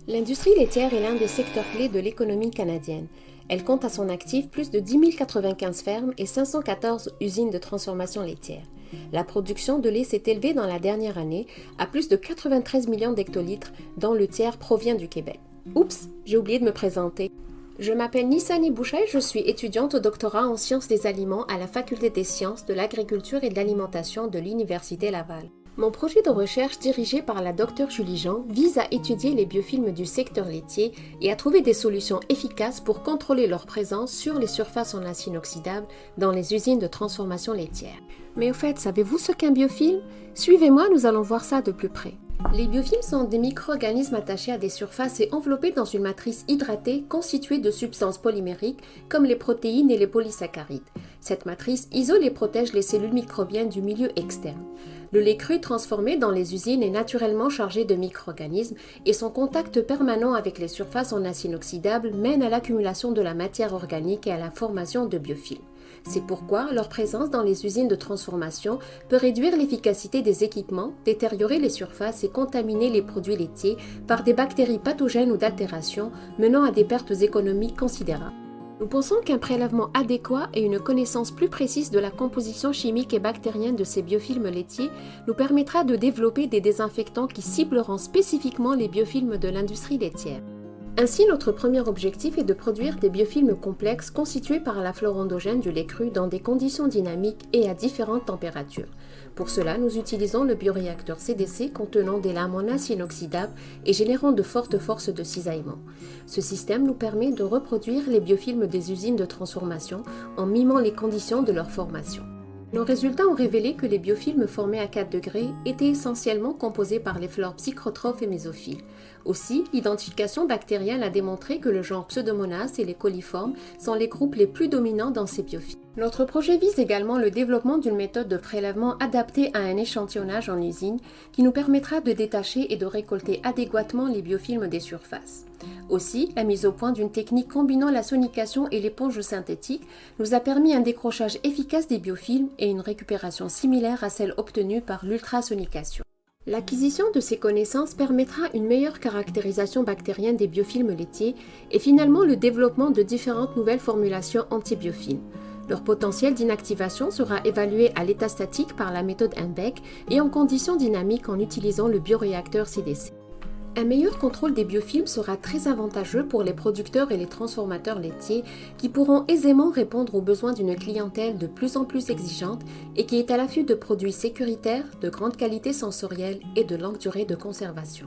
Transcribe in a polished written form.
L'industrie laitière est l'un des secteurs clés de l'économie canadienne. Elle compte à son actif plus de 10 095 fermes et 514 usines de transformation laitière. La production de lait s'est élevée dans la dernière année à plus de 93 millions d'hectolitres, dont le tiers provient du Québec. Oups, j'ai oublié de me présenter. Je m'appelle Nissani Boucher, je suis étudiante au doctorat en sciences des aliments à la Faculté des sciences, de l'agriculture et de l'alimentation de l'Université Laval. Mon projet de recherche dirigé par la Dr Julie Jean vise à étudier les biofilms du secteur laitier et à trouver des solutions efficaces pour contrôler leur présence sur les surfaces en acier inoxydable dans les usines de transformation laitière. Mais au fait, savez-vous ce qu'est un biofilm? Suivez-moi, nous allons voir ça de plus près. Les biofilms sont des micro-organismes attachés à des surfaces et enveloppés dans une matrice hydratée constituée de substances polymériques comme les protéines et les polysaccharides. Cette matrice isole et protège les cellules microbiennes du milieu externe. Le lait cru transformé dans les usines est naturellement chargé de micro-organismes et son contact permanent avec les surfaces en acier inoxydable mène à l'accumulation de la matière organique et à la formation de biofilms. C'est pourquoi leur présence dans les usines de transformation peut réduire l'efficacité des équipements, détériorer les surfaces et contaminer les produits laitiers par des bactéries pathogènes ou d'altération, menant à des pertes économiques considérables. Nous pensons qu'un prélèvement adéquat et une connaissance plus précise de la composition chimique et bactérienne de ces biofilms laitiers nous permettra de développer des désinfectants qui cibleront spécifiquement les biofilms de l'industrie laitière. Ainsi, notre premier objectif est de produire des biofilms complexes constitués par la flore endogène du lait cru dans des conditions dynamiques et à différentes températures. Pour cela, nous utilisons le bioréacteur CDC contenant des lames en acier inoxydable et générant de fortes forces de cisaillement. Ce système nous permet de reproduire les biofilms des usines de transformation en mimant les conditions de leur formation. Nos résultats ont révélé que les biofilms formés à 4 degrés étaient essentiellement composés par les flores psychrotrophes et mésophiles. Aussi, l'identification bactérienne a démontré que le genre Pseudomonas et les coliformes sont les groupes les plus dominants dans ces biofilms. Notre projet vise également le développement d'une méthode de prélèvement adaptée à un échantillonnage en usine qui nous permettra de détacher et de récolter adéquatement les biofilms des surfaces. Aussi, la mise au point d'une technique combinant la sonication et l'éponge synthétique nous a permis un décrochage efficace des biofilms et une récupération similaire à celle obtenue par l'ultrasonication. L'acquisition de ces connaissances permettra une meilleure caractérisation bactérienne des biofilms laitiers et finalement le développement de différentes nouvelles formulations antibiofilms. Leur potentiel d'inactivation sera évalué à l'état statique par la méthode Einbeck et en conditions dynamiques en utilisant le bioréacteur CDC. Un meilleur contrôle des biofilms sera très avantageux pour les producteurs et les transformateurs laitiers qui pourront aisément répondre aux besoins d'une clientèle de plus en plus exigeante et qui est à l'affût de produits sécuritaires, de grande qualité sensorielle et de longue durée de conservation.